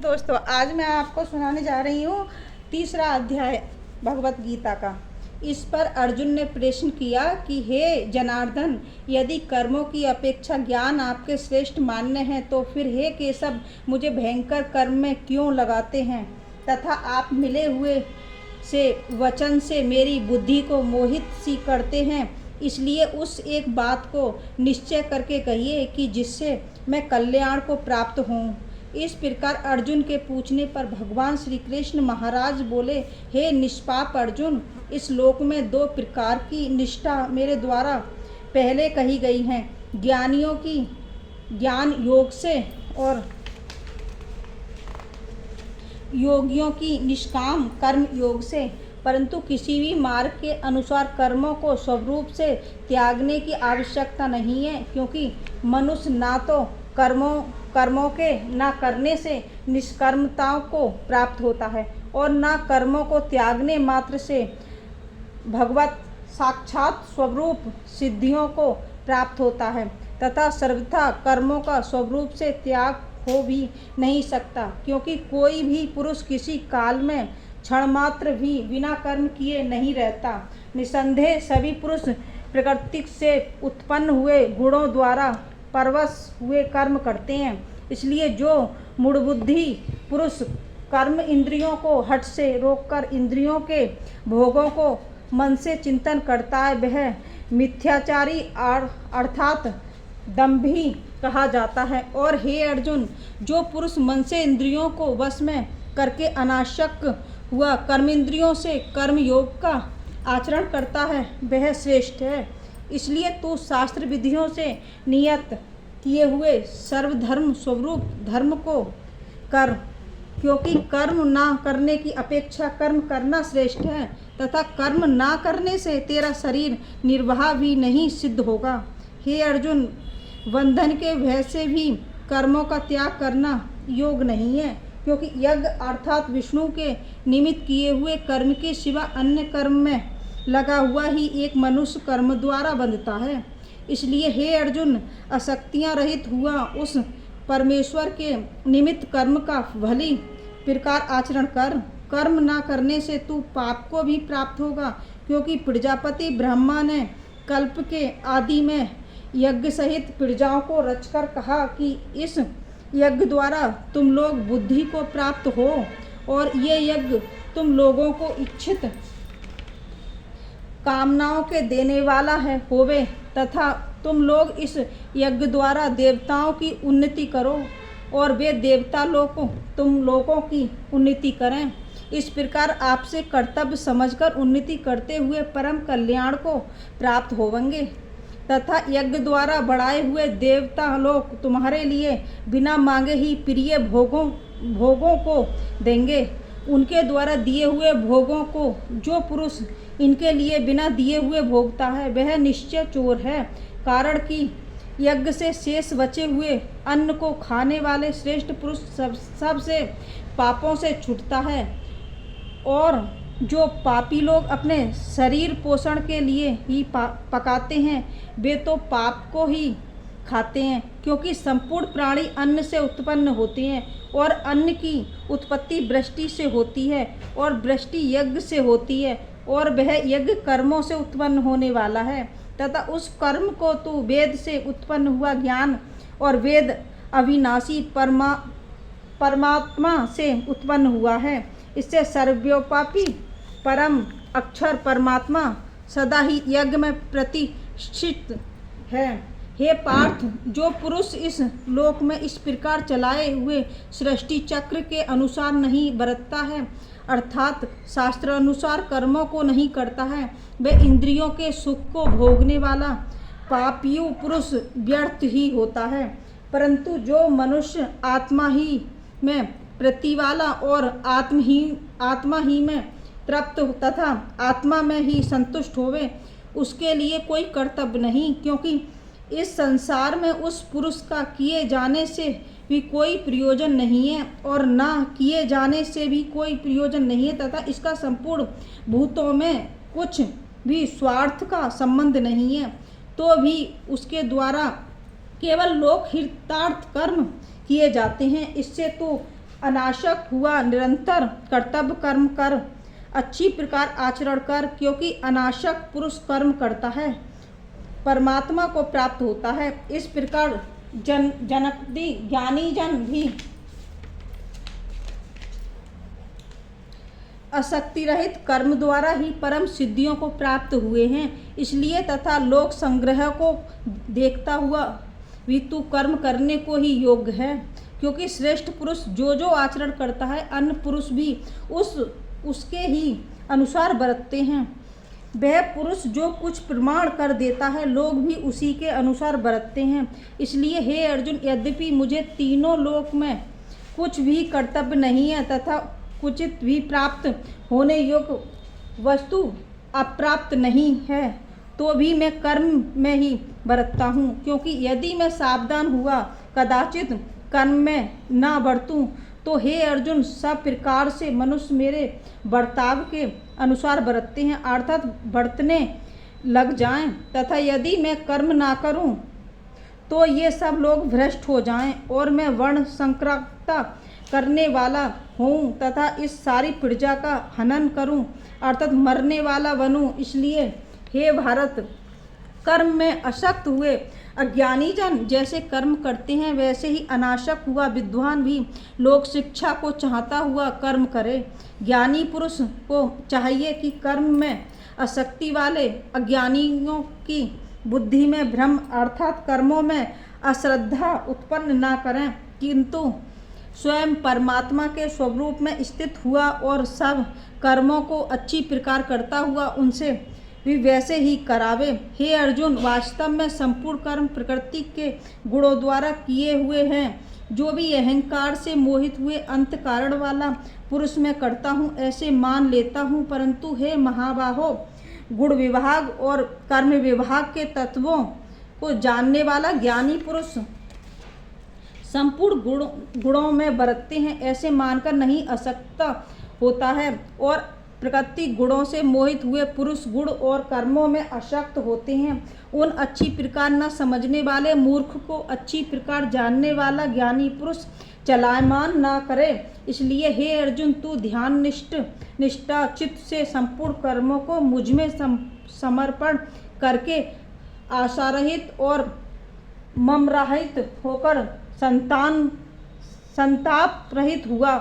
दोस्तों, आज मैं आपको सुनाने जा रही हूँ तीसरा अध्याय भगवत गीता का। इस पर अर्जुन ने प्रश्न किया कि हे जनार्दन, यदि कर्मों की अपेक्षा ज्ञान आपके श्रेष्ठ मान्य है तो फिर हे केशव, मुझे भयंकर कर्म में क्यों लगाते हैं तथा आप मिले हुए से वचन से मेरी बुद्धि को मोहित सी करते हैं। इसलिए उस एक बात को निश्चय करके कहिए कि जिससे मैं कल्याण को प्राप्त हूँ। इस प्रकार अर्जुन के पूछने पर भगवान श्री कृष्ण महाराज बोले, हे निष्पाप अर्जुन, इस लोक में दो प्रकार की निष्ठा मेरे द्वारा पहले कही गई हैं, ज्ञानियों की ज्ञान योग से और योगियों की निष्काम कर्म योग से। परंतु किसी भी मार्ग के अनुसार कर्मों को स्वरूप से त्यागने की आवश्यकता नहीं है, क्योंकि मनुष्य ना तो कर्मों के न करने से निष्कर्मताओं को प्राप्त होता है और न कर्मों को त्यागने मात्र से भगवत साक्षात स्वरूप सिद्धियों को प्राप्त होता है, तथा सर्वथा कर्मों का स्वरूप से त्याग हो भी नहीं सकता, क्योंकि कोई भी पुरुष किसी काल में क्षण मात्र भी बिना कर्म किए नहीं रहता। निसंदेह सभी पुरुष प्रकृति से उत्पन्न हुए गुणों द्वारा परवश हुए कर्म करते हैं। इसलिए जो मूढ़बुद्धि पुरुष कर्म इंद्रियों को हठ से रोककर इंद्रियों के भोगों को मन से चिंतन करता है, वह मिथ्याचारी अर्थात दंभी कहा जाता है। और हे अर्जुन, जो पुरुष मन से इंद्रियों को वश में करके अनासक्त हुआ कर्मेंद्रियों से कर्म योग का आचरण करता है, वह श्रेष्ठ है। इसलिए तू शास्त्र विधियों से नियत किए हुए सर्वधर्म स्वरूप धर्म को कर, क्योंकि कर्म ना करने की अपेक्षा कर्म करना श्रेष्ठ है, तथा कर्म ना करने से तेरा शरीर निर्वाह भी नहीं सिद्ध होगा। हे अर्जुन, बंधन के भय से भी कर्मों का त्याग करना योग नहीं है, क्योंकि यज्ञ अर्थात विष्णु के निमित्त किए हुए कर्म के सिवा अन्य कर्म में लगा हुआ ही एक मनुष्य कर्म द्वारा बंधता है। इसलिए हे अर्जुन, आसक्तियाँ रहित हुआ उस परमेश्वर के निमित्त कर्म का भली प्रकार आचरण कर। कर्म ना करने से तू पाप को भी प्राप्त होगा, क्योंकि प्रजापति ब्रह्मा ने कल्प के आदि में यज्ञ सहित प्रजाओं को रचकर कहा कि इस यज्ञ द्वारा तुम लोग बुद्धि को प्राप्त हो, और ये यज्ञ तुम लोगों को इच्छित कामनाओं के देने वाला है होवे, तथा तुम लोग इस यज्ञ द्वारा देवताओं की उन्नति करो और वे देवता लोग तुम लोगों की उन्नति करें। इस प्रकार आपसे कर्तव्य समझकर उन्नति करते हुए परम कल्याण को प्राप्त होवेंगे, तथा यज्ञ द्वारा बढ़ाए हुए देवता लोग तुम्हारे लिए बिना मांगे ही प्रिय भोगों को देंगे। उनके द्वारा दिए हुए भोगों को जो पुरुष इनके लिए बिना दिए हुए भोगता है, वह निश्चय चोर है। कारण कि यज्ञ से शेष बचे हुए अन्न को खाने वाले श्रेष्ठ पुरुष सबसे पापों से छूटता है, और जो पापी लोग अपने शरीर पोषण के लिए ही पकाते हैं, वे तो पाप को ही खाते हैं, क्योंकि संपूर्ण प्राणी अन्न से उत्पन्न होते हैं, और अन्न की उत्पत्ति वृष्टि से होती है, और वृष्टि यज्ञ से होती है, और वह यज्ञ कर्मों से उत्पन्न होने वाला है, तथा उस कर्म को तू वेद से उत्पन्न हुआ ज्ञान और वेद अविनाशी परमात्मा से उत्पन्न हुआ है। इससे सर्वव्यापी परम अक्षर परमात्मा सदा ही यज्ञ में प्रतिष्ठित है। हे पार्थ, जो पुरुष इस लोक में इस प्रकार चलाए हुए सृष्टि चक्र के अनुसार नहीं बरतता है, अर्थात शास्त्र अनुसार कर्मों को नहीं करता है, वह इंद्रियों के सुख को भोगने वाला पापियु पुरुष व्यर्थ ही होता है। परंतु जो मनुष्य आत्मा ही में प्रीति वाला और आत्मा ही में तृप्त तथा आत्मा में ही संतुष्ट होवे, उसके लिए कोई कर्तव्य नहीं, क्योंकि इस संसार में उस पुरुष का किए जाने से भी कोई प्रयोजन नहीं है और ना किए जाने से भी कोई प्रयोजन नहीं है, तथा इसका संपूर्ण भूतों में कुछ भी स्वार्थ का संबंध नहीं है, तो भी उसके द्वारा केवल लोक हितार्थ कर्म किए जाते हैं। इससे तो अनासक्त हुआ, निरंतर कर्तव्य कर्म कर, अच्छी प्रकार आचरण कर, क्योंकि अनासक्त पुरुष कर्म करता है परमात्मा को प्राप्त होता है। इस प्रकार जनकादि ज्ञानी जन भी आसक्ति रहित कर्म द्वारा ही परम सिद्धियों को प्राप्त हुए हैं। इसलिए तथा लोक संग्रह को देखता हुआ भी तू कर्म करने को ही योग्य है, क्योंकि श्रेष्ठ पुरुष जो जो आचरण करता है अन्य पुरुष भी उसके ही अनुसार बरतते हैं। वह पुरुष जो कुछ प्रमाण कर देता है लोग भी उसी के अनुसार बरतते हैं। इसलिए हे अर्जुन, यद्यपि मुझे तीनों लोक में कुछ भी कर्तव्य नहीं है तथा कुचित भी प्राप्त होने योग्य वस्तु अप्राप्त नहीं है, तो भी मैं कर्म में ही बरतता हूँ, क्योंकि यदि मैं सावधान हुआ कदाचित कर्म में न बरतूं तो हे अर्जुन, सब प्रकार से मनुष्य मेरे बर्ताव के अनुसार बरतते हैं, अर्थात बरतने लग जाएं, तथा यदि मैं कर्म ना करूं तो ये सब लोग भ्रष्ट हो जाएं और मैं वर्ण संकरता करने वाला हूँ तथा इस सारी प्रजा का हनन करूँ, अर्थात मरने वाला बनूँ। इसलिए हे भारत, कर्म में आसक्त हुए अज्ञानी जन जैसे कर्म करते हैं वैसे ही अनासक्त हुआ विद्वान भी लोक शिक्षा को चाहता हुआ कर्म करे। ज्ञानी पुरुष को चाहिए कि कर्म में आसक्ति वाले अज्ञानियों की बुद्धि में भ्रम अर्थात कर्मों में अश्रद्धा उत्पन्न ना करें, किंतु स्वयं परमात्मा के स्वरूप में स्थित हुआ और सब कर्मों को अच्छी प्रकार करता हुआ उनसे भी वैसे ही करावे। हे अर्जुन, वास्तव में संपूर्ण कर्म प्रकृति के गुणों द्वारा किए हुए हैं। जो भी अहंकार से मोहित हुए अंत कारण वाला पुरुष मैं करता हूँ ऐसे मान लेता हूँ, परंतु हे महाबाहो, गुण विभाग और कर्म विभाग के तत्वों को जानने वाला ज्ञानी पुरुष संपूर्ण गुणों में बरतते हैं ऐसे मानकर नहीं आसक्त होता है, और प्रकृति गुणों से मोहित हुए पुरुष गुण और कर्मों में आसक्त होते हैं। उन अच्छी प्रकार न समझने वाले मूर्ख को अच्छी प्रकार जानने वाला ज्ञानी पुरुष चलायमान न करे। इसलिए हे अर्जुन, तू ध्यान निष्ठा चित्त से संपूर्ण कर्मों को मुझ में समर्पण करके आशारहित और ममरहित होकर संताप रहित हुआ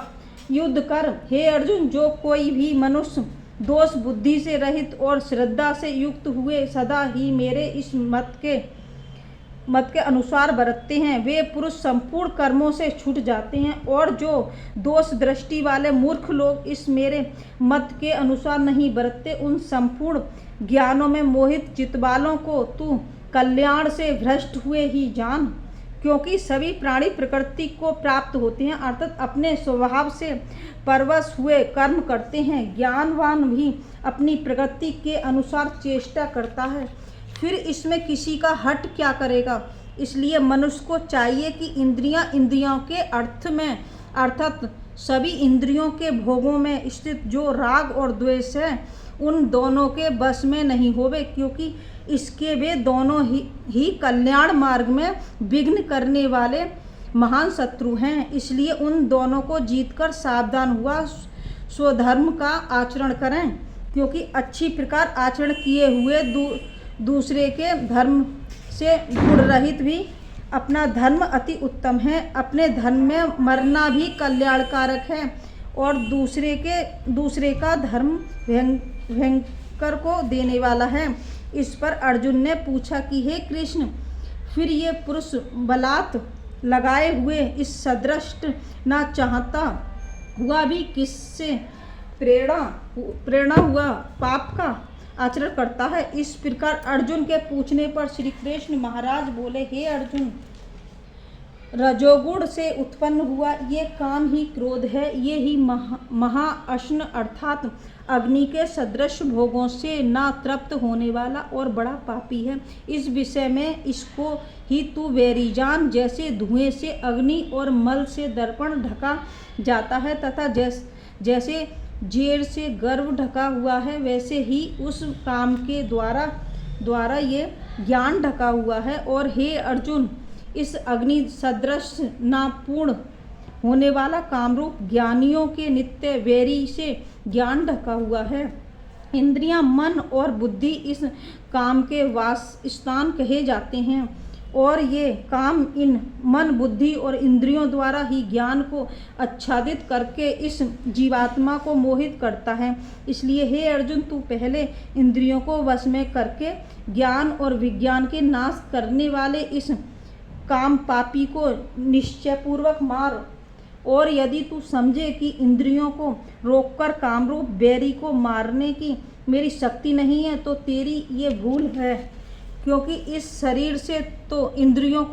युद्ध कर। हे अर्जुन, जो कोई भी मनुष्य दोष बुद्धि से रहित और श्रद्धा से युक्त हुए सदा ही मेरे इस मत के अनुसार बरतते हैं वे पुरुष संपूर्ण कर्मों से छूट जाते हैं, और जो दोष दृष्टि वाले मूर्ख लोग इस मेरे मत के अनुसार नहीं बरतते उन संपूर्ण ज्ञानों में मोहित चित्त वालों को तू कल्याण से भ्रष्ट हुए ही जान, क्योंकि सभी प्राणी प्रकृति को प्राप्त होते हैं अर्थात अपने स्वभाव से परवश हुए कर्म करते हैं। ज्ञानवान भी अपनी प्रकृति के अनुसार चेष्टा करता है, फिर इसमें किसी का हट क्या करेगा। इसलिए मनुष्य को चाहिए कि इंद्रियों के अर्थ में अर्थात सभी इंद्रियों के भोगों में स्थित जो राग और द्वेष है उन दोनों के बस में नहीं होवे, क्योंकि इसके वे दोनों ही कल्याण मार्ग में विघ्न करने वाले महान शत्रु हैं। इसलिए उन दोनों को जीतकर सावधान हुआ स्वधर्म का आचरण करें, क्योंकि अच्छी प्रकार आचरण किए हुए दूसरे के धर्म से गुण रहित भी अपना धर्म अति उत्तम है। अपने धर्म में मरना भी कल्याणकारक है और दूसरे का धर्म भयंकर को देने वाला है। इस पर अर्जुन ने पूछा कि हे कृष्ण, फिर ये पुरुष बलात् लगाए हुए इस सदृश न चाहता हुआ भी किससे प्रेरणा हुआ पाप का आचरण करता है। इस प्रकार अर्जुन के पूछने पर श्री कृष्ण महाराज बोले, हे अर्जुन, रजोगुण से उत्पन्न हुआ ये काम ही क्रोध है, ये ही महाअश्न अर्थात अग्नि के सदृश भोगों से ना तृप्त होने वाला और बड़ा पापी है। इस विषय में इसको ही तू वैरी जान। जैसे धुएं से अग्नि और मल से दर्पण ढका जाता है तथा जैसे जेर से गर्भ ढका हुआ है, वैसे ही उस काम के द्वारा ये ज्ञान ढका हुआ है। और हे अर्जुन, इस अग्नि सदृश ना पूर्ण होने वाला कामरूप ज्ञानियों के नित्य वैरी से ज्ञान ढका हुआ है। इंद्रियां, मन और बुद्धि इस काम के वासस्थान कहे जाते हैं और ये काम इन मन, बुद्धि और इंद्रियों द्वारा ही ज्ञान को आच्छादित करके इस जीवात्मा को मोहित करता है। इसलिए हे अर्जुन, तू पहले इंद्रियों को वश में करके ज्ञान और विज्ञान के नाश करने वाले इस काम पापी को निश्चयपूर्वक मार। और यदि तू समझे कि इंद्रियों को रोककर कामरूप बैरी को मारने की मेरी शक्ति नहीं है तो तेरी ये भूल है, क्योंकि इस शरीर से तो इंद्रियों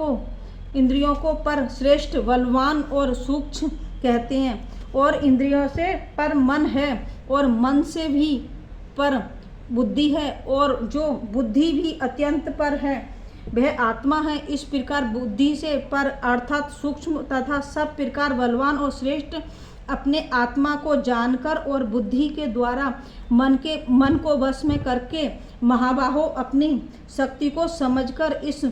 को पर श्रेष्ठ, बलवान और सूक्ष्म कहते हैं, और इंद्रियों से पर मन है और मन से भी पर बुद्धि है, और जो बुद्धि भी अत्यंत पर है वह आत्मा है। इस प्रकार बुद्धि से पर अर्थात सूक्ष्म तथा सब प्रकार बलवान और श्रेष्ठ अपने आत्मा को जानकर और बुद्धि के द्वारा मन को वश में करके महाबाहो अपनी शक्ति को समझकर इस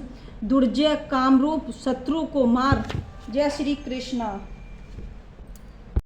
दुर्जय कामरूप शत्रु को मार। जय श्री कृष्ण।